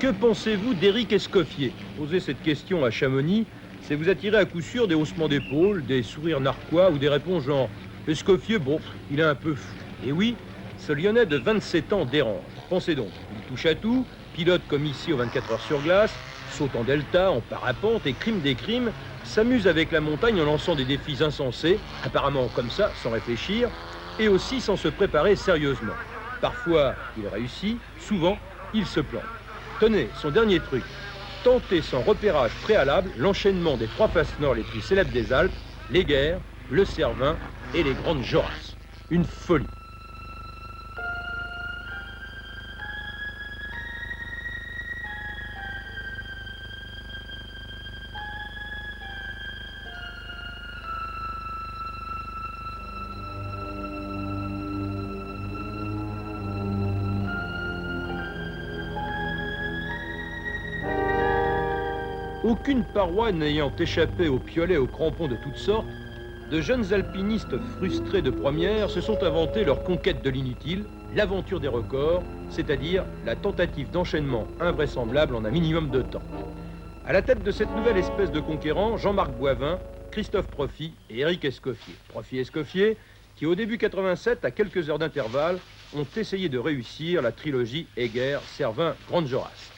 Que pensez-vous d'Éric Escoffier? Poser cette question à Chamonix, c'est vous attirer à coup sûr des haussements d'épaules, des sourires narquois ou des réponses genre « Escoffier, bon, il est un peu fou ». Et oui, ce Lyonnais de 27 ans dérange. Pensez donc, il touche à tout, pilote comme ici aux 24 heures sur glace, saute en delta, en parapente et crime des crimes, s'amuse avec la montagne en lançant des défis insensés, apparemment comme ça, sans réfléchir, et aussi sans se préparer sérieusement. Parfois, il réussit, souvent, il se plante. Tenez, son dernier truc, tenter sans repérage préalable l'enchaînement des 3 faces nord les plus célèbres des Alpes, les Guers, le Cervin et les Grandes Jorasses. Une folie. Aucune paroi n'ayant échappé aux piolets aux crampons de toutes sortes, de jeunes alpinistes frustrés de première se sont inventés leur conquête de l'inutile, l'aventure des records, c'est-à-dire la tentative d'enchaînement invraisemblable en un minimum de temps. À la tête de cette nouvelle espèce de conquérants, Jean-Marc Boivin, Christophe Profit et Éric Escoffier. Profit et Escoffier, qui au début 87, à quelques heures d'intervalle, ont essayé de réussir la trilogie Héguer, Cervin, Grande Jorasse.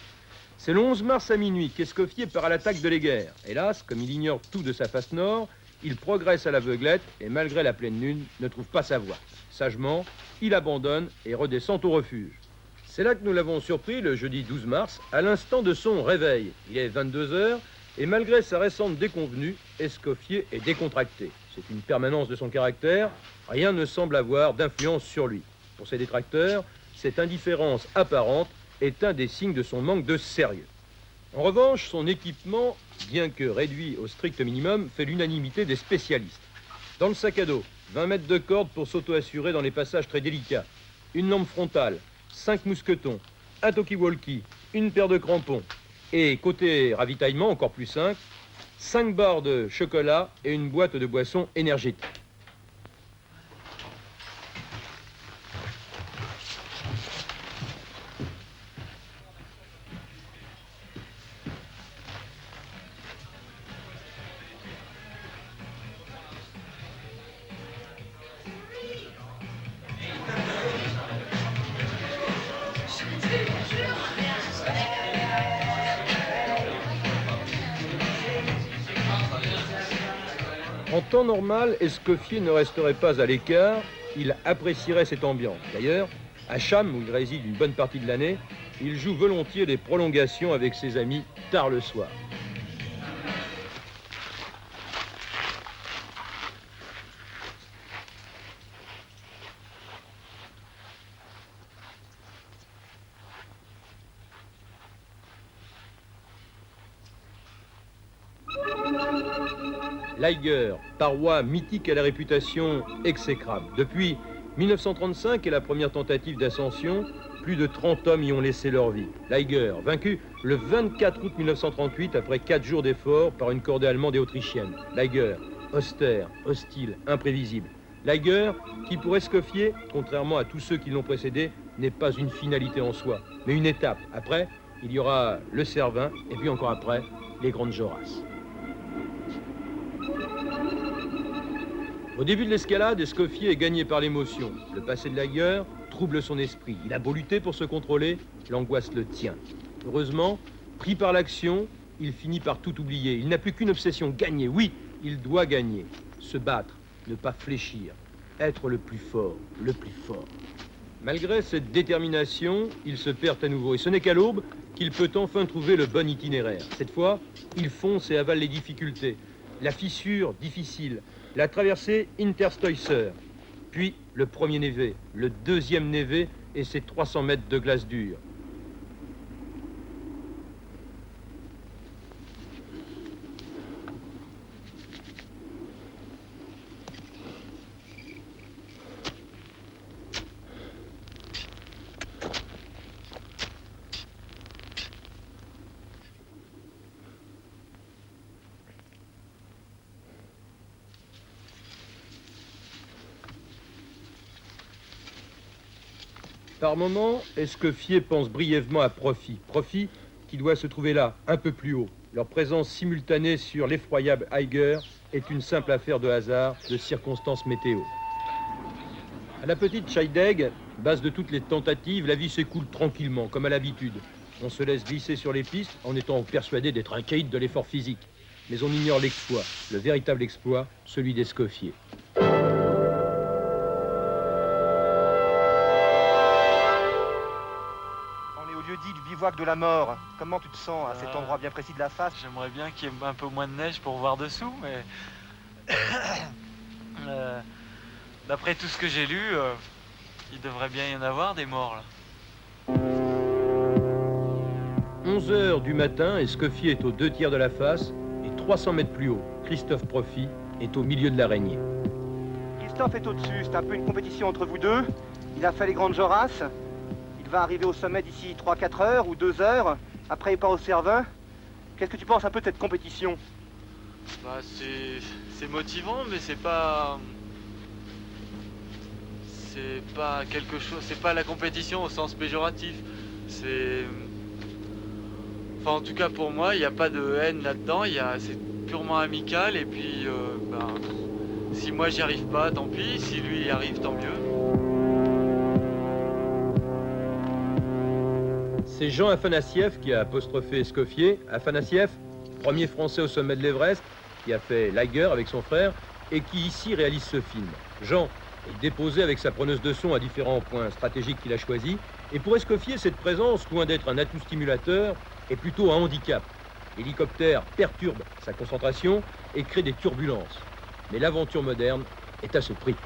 C'est le 11 mars à minuit qu'Escoffier part à l'attaque de l'Héguer. Hélas, comme il ignore tout de sa face nord, il progresse à l'aveuglette et malgré la pleine lune, ne trouve pas sa voie. Sagement, il abandonne et redescend au refuge. C'est là que nous l'avons surpris le jeudi 12 mars, à l'instant de son réveil. Il est 22 heures et malgré sa récente déconvenue, Escoffier est décontracté. C'est une permanence de son caractère, rien ne semble avoir d'influence sur lui. Pour ses détracteurs, cette indifférence apparente est un des signes de son manque de sérieux. En revanche, son équipement, bien que réduit au strict minimum, fait l'unanimité des spécialistes. Dans le sac à dos, 20 mètres de corde pour s'auto-assurer dans les passages très délicats, une lampe frontale, 5 mousquetons, un talkie-walkie, une paire de crampons, et côté ravitaillement, encore plus simple, 5 barres de chocolat et une boîte de boissons énergétiques. En temps normal, Escoffier ne resterait pas à l'écart, il apprécierait cette ambiance. D'ailleurs, à Cham, où il réside une bonne partie de l'année, il joue volontiers les prolongations avec ses amis tard le soir. L'Eiger, paroi mythique à la réputation exécrable. Depuis 1935 et la première tentative d'ascension, plus de 30 hommes y ont laissé leur vie. L'Eiger, vaincu le 24 août 1938 après 4 jours d'efforts par une cordée allemande et autrichienne. L'Eiger, austère, hostile, imprévisible. L'Eiger, qui pour Escoffier, contrairement à tous ceux qui l'ont précédé, n'est pas une finalité en soi, mais une étape. Après, il y aura le Cervin, et puis encore après, les Grandes Jorasses. Au début de l'escalade, Escoffier est gagné par l'émotion. Le passé de l'Eiger trouble son esprit. Il a beau lutter pour se contrôler, l'angoisse le tient. Heureusement, pris par l'action, il finit par tout oublier. Il n'a plus qu'une obsession, gagner. Oui, il doit gagner. Se battre, ne pas fléchir. Être le plus fort, le plus fort. Malgré cette détermination, il se perd à nouveau. Et ce n'est qu'à l'aube qu'il peut enfin trouver le bon itinéraire. Cette fois, il fonce et avale les difficultés. La fissure difficile, la traversée Interstoisser, puis le premier névé, le deuxième névé et ses 300 mètres de glace dure. Par moments, Escoffier pense brièvement à Profit. Profit, qui doit se trouver là, un peu plus haut. Leur présence simultanée sur l'effroyable Eiger est une simple affaire de hasard, de circonstances météo. À la petite Scheidegg, base de toutes les tentatives, la vie s'écoule tranquillement, comme à l'habitude. On se laisse glisser sur les pistes en étant persuadé d'être un caïd de l'effort physique. Mais on ignore l'exploit, le véritable exploit, celui d'Escoffier. Lieu-dit du bivouac de la mort. Comment tu te sens à cet endroit bien précis de la face? J'aimerais bien qu'il y ait un peu moins de neige pour voir dessous, mais d'après tout ce que j'ai lu, il devrait bien y en avoir des morts là. 11 heures du matin, Escoffier est aux 2 tiers de la face et 300 mètres plus haut, Christophe Profit est au milieu de l'araignée. Christophe est au-dessus, c'est un peu une compétition entre vous deux. Il a fait les grandes Jorasses. Il va arriver au sommet d'ici 3-4 heures ou 2 heures. Après, il part au Cervin. Qu'est-ce que tu penses un peu de cette compétition? Bah, c'est motivant, mais c'est pas quelque chose. C'est pas la compétition au sens péjoratif. Enfin, en tout cas pour moi, il n'y a pas de haine là-dedans. C'est purement amical. Et puis, si moi j'y arrive pas, tant pis. Si lui y arrive, tant mieux. C'est Jean Afanassieff qui a apostrophé Escoffier. Afanassieff, premier Français au sommet de l'Everest, qui a fait l'Eiger avec son frère et qui ici réalise ce film. Jean est déposé avec sa preneuse de son à différents points stratégiques qu'il a choisis. Et pour Escoffier, cette présence, loin d'être un atout stimulateur, est plutôt un handicap. L'hélicoptère perturbe sa concentration et crée des turbulences. Mais l'aventure moderne est à ce prix.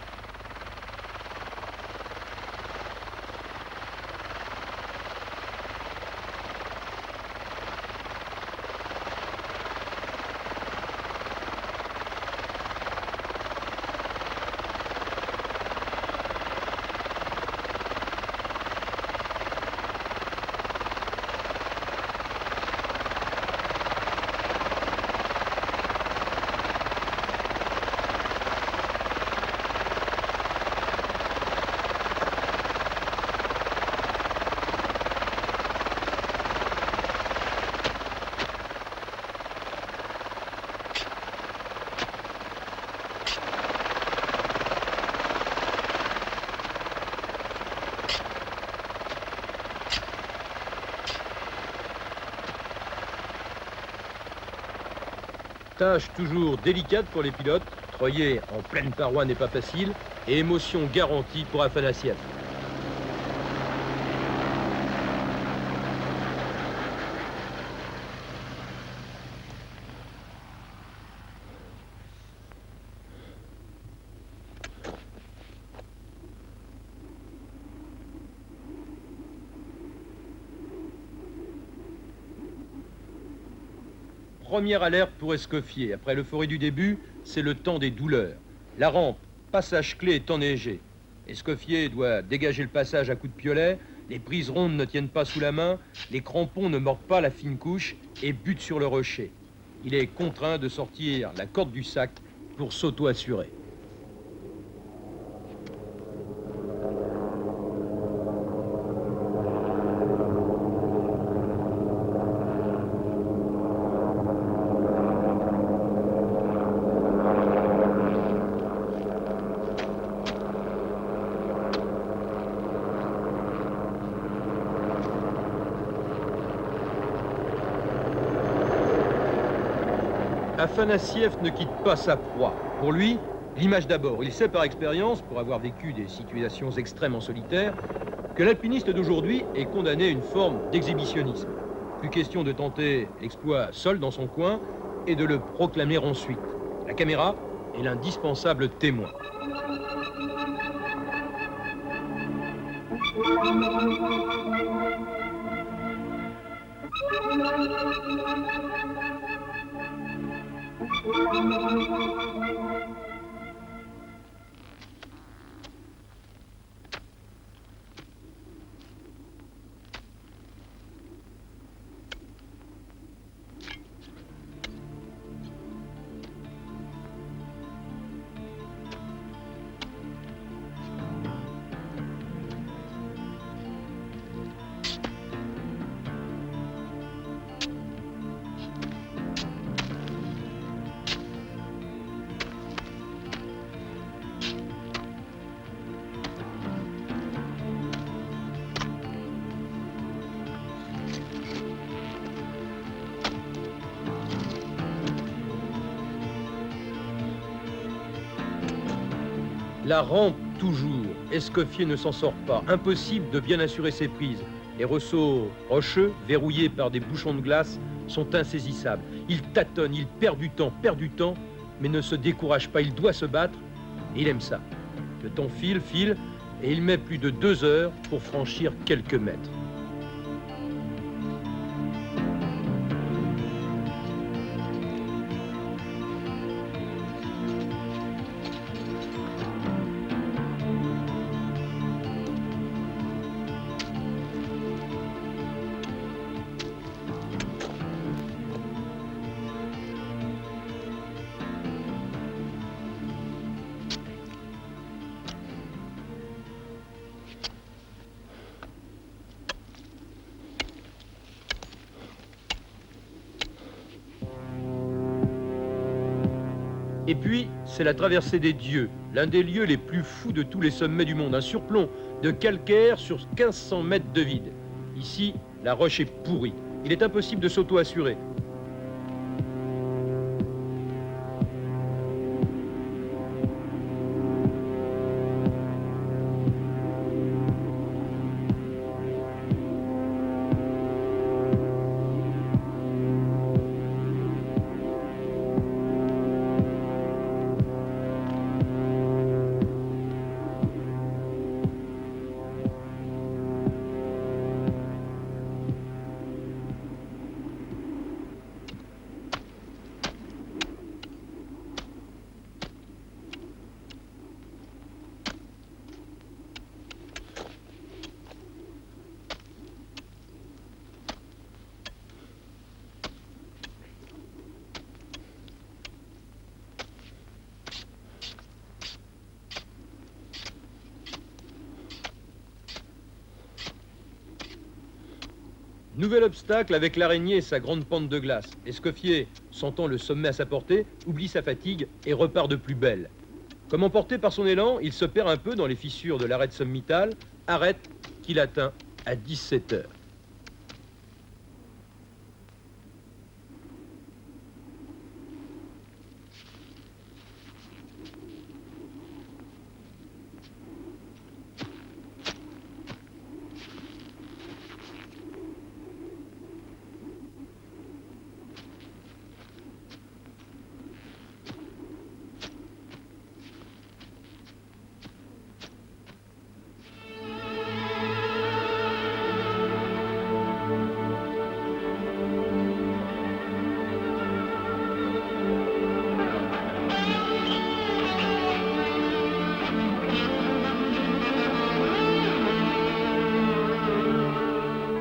Tâche toujours délicate pour les pilotes. Troyer en pleine paroi n'est pas facile. Et émotion garantie pour Afanassieff. Première alerte pour Escoffier. Après l'euphorie du début, c'est le temps des douleurs. La rampe, passage clé est enneigée. Escoffier doit dégager le passage à coups de piolet, les prises rondes ne tiennent pas sous la main, les crampons ne mordent pas la fine couche et butent sur le rocher. Il est contraint de sortir la corde du sac pour s'auto-assurer. Afanassieff ne quitte pas sa proie. Pour lui, l'image d'abord. Il sait par expérience, pour avoir vécu des situations extrêmes en solitaire, que l'alpiniste d'aujourd'hui est condamné à une forme d'exhibitionnisme. Plus question de tenter l'exploit seul dans son coin et de le proclamer ensuite. La caméra est l'indispensable témoin. La rampe, toujours. Escoffier ne s'en sort pas. Impossible de bien assurer ses prises. Les ressauts rocheux, verrouillés par des bouchons de glace, sont insaisissables. Il tâtonne, il perd du temps, mais ne se décourage pas. Il doit se battre, et il aime ça. Le temps file, et il met plus de 2 heures pour franchir quelques mètres. Et puis, c'est la traversée des dieux, l'un des lieux les plus fous de tous les sommets du monde. Un surplomb de calcaire sur 1500 mètres de vide. Ici, la roche est pourrie. Il est impossible de s'auto-assurer. Nouvel obstacle avec l'araignée et sa grande pente de glace. Escoffier, sentant le sommet à sa portée, oublie sa fatigue et repart de plus belle. Comme emporté par son élan, il se perd un peu dans les fissures de l'arête sommitale, arête qu'il atteint à 17 heures.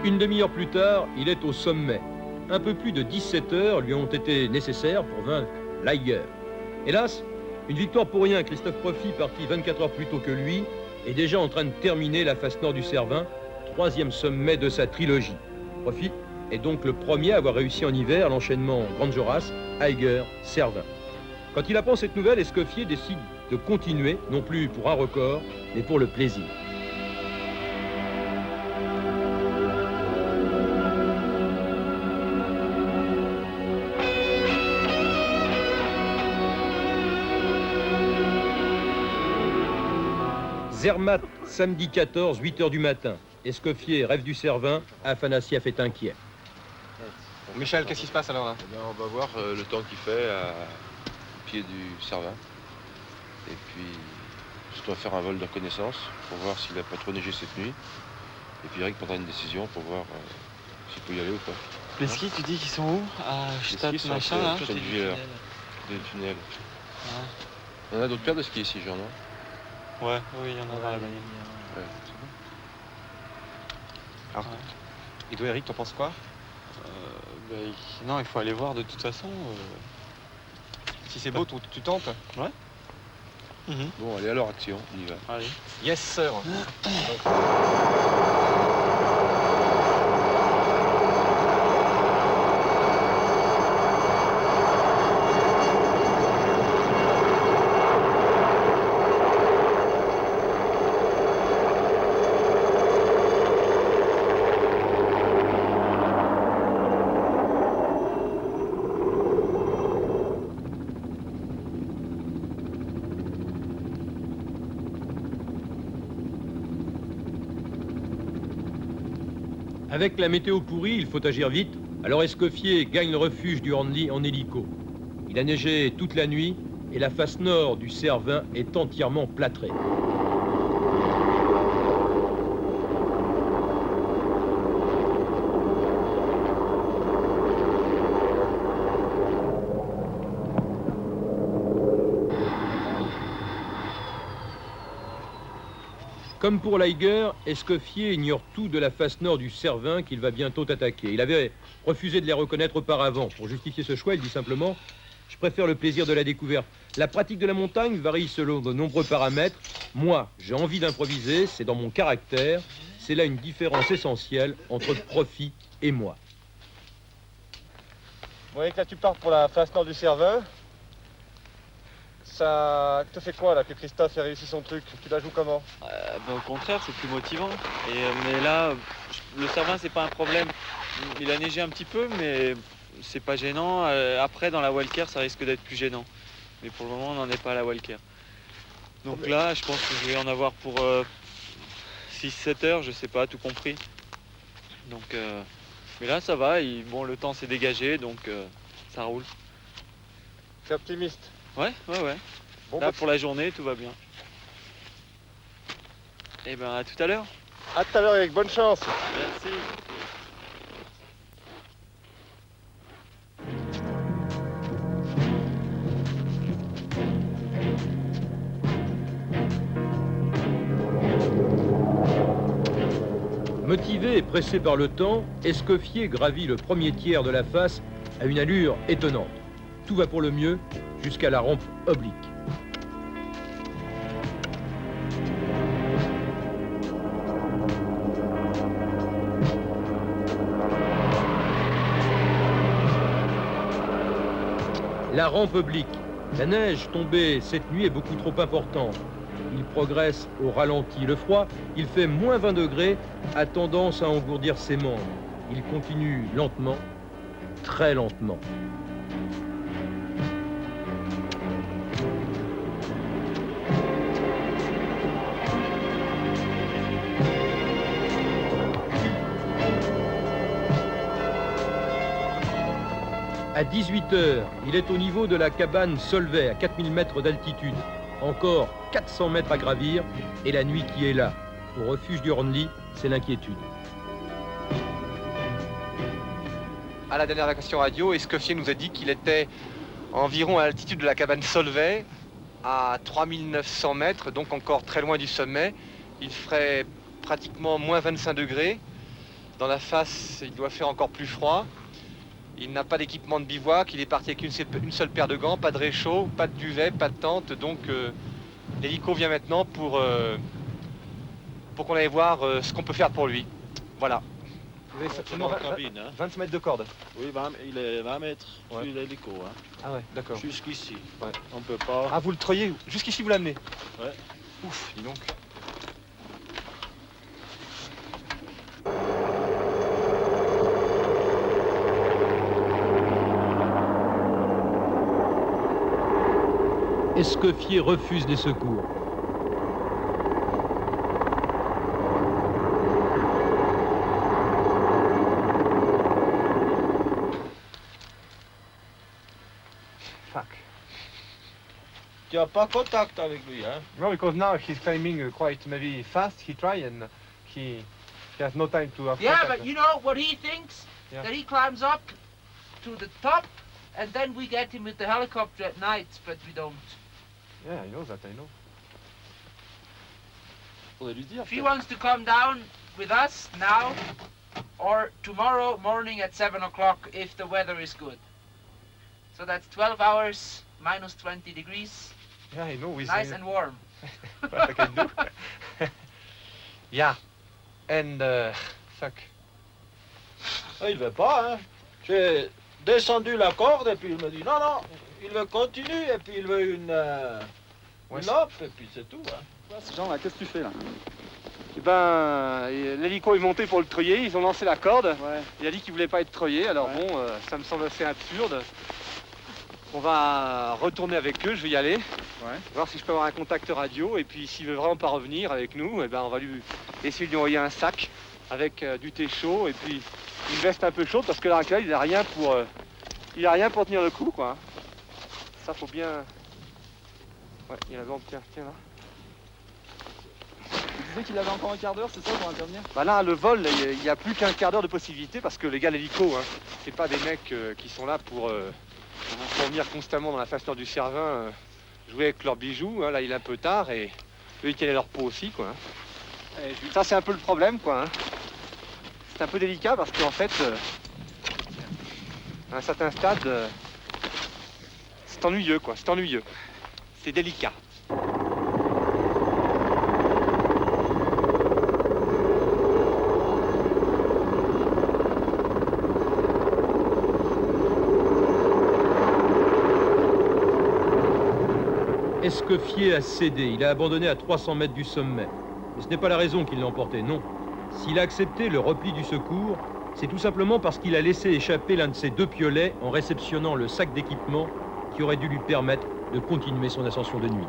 Une demi-heure plus tard, il est au sommet. Un peu plus de 17 heures lui ont été nécessaires pour vaincre l'Eiger. Hélas, une victoire pour rien. Christophe Profit, parti 24 heures plus tôt que lui, est déjà en train de terminer la face nord du Cervin, 3e sommet de sa trilogie. Profit est donc le premier à avoir réussi en hiver l'enchaînement Grande Jorasse, Eiger, Cervin. Quand il apprend cette nouvelle, Escoffier décide de continuer, non plus pour un record, mais pour le plaisir. Zermatt, samedi 14, 8 h du matin. Escoffier rêve du Cervin, Afanassiev est inquiet. Bon, Michel, qu'est-ce qui se passe alors là? Eh bien, on va voir le temps qu'il fait au pied du Cervin. Et puis, je dois faire un vol de reconnaissance pour voir s'il n'a pas trop neigé cette nuit. Et puis Eric prendra une décision pour voir s'il peut y aller ou pas. Les skis, tu dis qu'ils sont où? À Stadt, machin, là? Côté du Villers, des tunnels. Ouais. On a d'autres paires de skis ici, genre, non? Ouais, oui, il y en a dans la bagnole. Ouais. Alors, et toi, Eric, t'en penses quoi? Non, il faut aller voir de toute façon. Si c'est beau, tu tentes? Ouais. Bon, allez, alors, action, on y va. Allez. Yes, sir. Avec la météo pourrie, il faut agir vite. Alors Escoffier gagne le refuge du Hornli en hélico. Il a neigé toute la nuit et la face nord du Cervin est entièrement plâtrée. Comme pour Leiger, Escoffier ignore tout de la face nord du Cervin qu'il va bientôt attaquer. Il avait refusé de les reconnaître auparavant. Pour justifier ce choix, il dit simplement « Je préfère le plaisir de la découverte. La pratique de la montagne varie selon de nombreux paramètres. Moi, j'ai envie d'improviser, c'est dans mon caractère. C'est là une différence essentielle entre profit et moi. » Vous voyez que là tu pars pour la face nord du Cervin. Ça te fait quoi là que Christophe ait réussi son truc? Tu la joues comment? Au contraire, c'est plus motivant. Mais là, le Cervin, c'est pas un problème. Il a neigé un petit peu, mais c'est pas gênant. Après, dans la Walker, ça risque d'être plus gênant. Mais pour le moment, on n'en est pas à la Walker. Donc là, je pense que je vais en avoir pour 6-7 heures, je sais pas, tout compris. Donc, mais là, ça va. Bon, le temps s'est dégagé, donc ça roule. T'es optimiste? Ouais. Bon, Là, pour la journée, tout va bien. Et ben, à tout à l'heure. à tout à l'heure avec bonne chance. Merci. Motivé et pressé par le temps, Escoffier gravit le premier tiers de la face à une allure étonnante. Tout va pour le mieux jusqu'à la rampe oblique. La rampe oblique. La neige tombée cette nuit est beaucoup trop importante. Il progresse au ralenti. Le froid, il fait moins 20 degrés, a tendance à engourdir ses membres. Il continue lentement, très lentement. À 18h, il est au niveau de la cabane Solvay, à 4000 mètres d'altitude. Encore 400 mètres à gravir, et la nuit qui est là. Au refuge du Hornli, c'est l'inquiétude. À la dernière question radio, Escoffier nous a dit qu'il était environ à l'altitude de la cabane Solvay, à 3900 mètres, donc encore très loin du sommet. Il ferait pratiquement moins 25 degrés. Dans la face, il doit faire encore plus froid. Il n'a pas d'équipement de bivouac, il est parti avec une seule paire de gants, pas de réchaud, pas de duvet, pas de tente. Donc l'hélico vient maintenant pour qu'on aille voir ce qu'on peut faire pour lui. Voilà. Vous avez C'est dans la cabine, hein. 25 mètres de corde. Oui, il est 20 mètres Ouais. sur l'hélico, hein. Ah ouais, d'accord. Jusqu'ici. Ouais. On peut pas. Ah, vous le treuillez, jusqu'ici vous l'amenez? Ouais. Ouf, dis donc. Escoffier refuse les secours. Fuck. Tu n'as pas contact avec lui, hein. No, because now he's climbing quite maybe fast. He try and he has no time to have Yeah, contact. but you know what he thinks? Yeah. That he climbs up to the top and then we get him with the helicopter at night, but we don't. Yeah, I know that, I know. Faudrait lui dire. If he wants to come down with us now or tomorrow morning at 7 o'clock if the weather is good. So that's 12 hours, minus 20 degrees, Yeah, I know. With nice and warm. what I can do. Yeah. And fuck. Ah, il veut pas, hein. J'ai descendu la corde et puis il me dit non, non, il veut continuer et puis il veut une lope et puis c'est tout, hein. Jean, qu'est-ce que tu fais là? Eh ben, l'hélico est monté pour le treuiller, ils ont lancé la corde. Ouais. Il a dit qu'il voulait pas être treuillé, alors Ouais. bon, ça me semble assez absurde. On va retourner avec eux, je vais y aller. Ouais. Voir si je peux avoir un contact radio, et puis s'il veut vraiment pas revenir avec nous, eh ben on va essayer de lui envoyer un sac avec du thé chaud et puis une veste un peu chaude parce que là, il a rien pour tenir le coup, quoi. Ça, faut bien... Ouais, il y a la bande, tiens là. Tu disais qu'il avait encore un quart d'heure, c'est ça, pour intervenir? Bah là, le vol, il n'y a plus qu'un quart d'heure de possibilité parce que les gars, l'hélico, hein, c'est pas des mecs qui sont là pour venir constamment dans la face nord du Cervin jouer avec leurs bijoux. Hein. Là, il est un peu tard et eux, ils tiennent leur peau aussi, quoi. Ça, c'est un peu le problème, quoi. Hein. C'est un peu délicat parce qu'en fait, à un certain stade, c'est ennuyeux, quoi. C'est ennuyeux. C'est délicat. Escoffier a cédé, il a abandonné à 300 mètres du sommet. Mais ce n'est pas la raison qui l'a emporté, non. S'il a accepté le repli du secours, c'est tout simplement parce qu'il a laissé échapper l'un de ses 2 piolets en réceptionnant le sac d'équipement qui aurait dû lui permettre de continuer son ascension de nuit.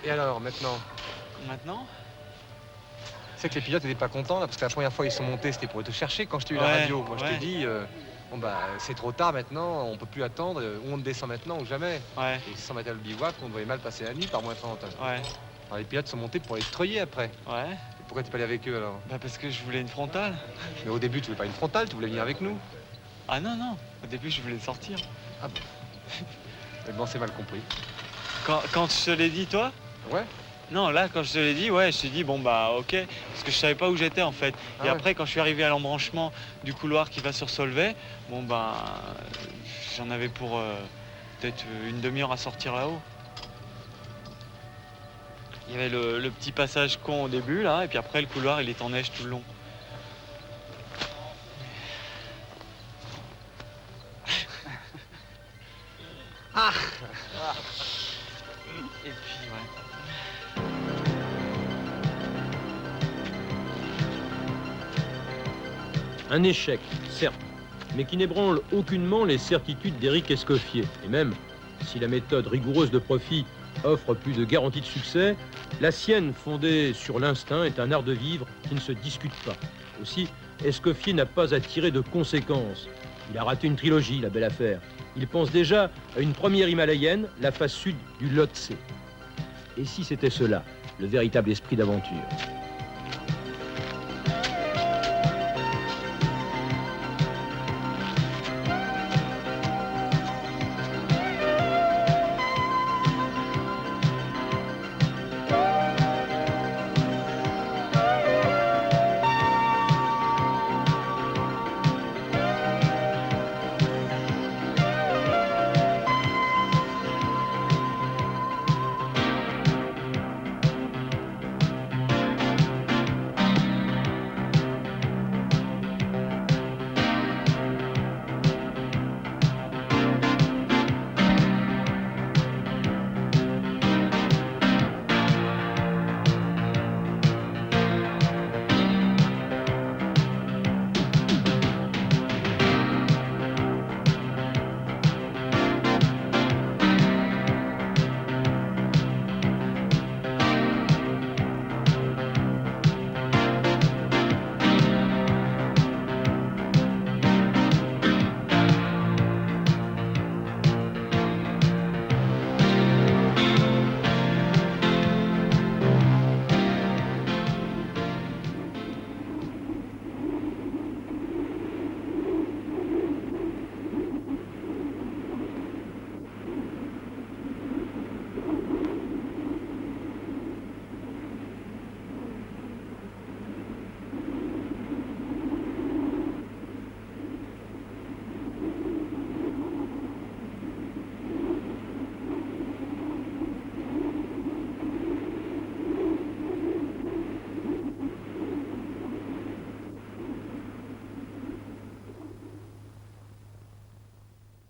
Et alors, maintenant? C'est que les pilotes n'étaient pas contents, là, parce que la première fois ils sont montés, c'était pour te chercher quand je t'ai eu la radio. Moi, je t'ai dit, bon, bah, c'est trop tard maintenant, on peut plus attendre, ou on descend maintenant ou jamais. Ouais. Et sans mettre le bivouac, on devait mal passer la nuit par moins 30. Ouais. Alors, les pilotes sont montés pour les treuiller après. Ouais. Et pourquoi t'es pas allé avec eux alors? Bah parce que je voulais une frontale. Mais au début, tu voulais pas une frontale, tu voulais venir avec nous. Ah non, non. Au début, je voulais sortir. Ah bon. Mais bon, c'est mal compris. Quand je te l'ai dit, toi? Ouais. Non, là, quand je te l'ai dit, ouais, je t'ai dit, bon, bah, ok. Parce que je savais pas où j'étais, en fait. Et après, quand je suis arrivé à l'embranchement du couloir qui va sur Solvay, bon, bah, j'en avais pour peut-être une demi-heure à sortir là-haut. Il y avait le petit passage con au début, là, et puis après, le couloir, il est en neige tout le long. Ah. Et puis, ouais. Un échec, certes, mais qui n'ébranle aucunement les certitudes d'Éric Escoffier. Et même, si la méthode rigoureuse de profit offre plus de garanties de succès, la sienne, fondée sur l'instinct, est un art de vivre qui ne se discute pas. Aussi, Escoffier n'a pas à tirer de conséquences. Il a raté une trilogie, la belle affaire. Il pense déjà à une première himalayenne, la face sud du Lhotse. Et si c'était cela, le véritable esprit d'aventure?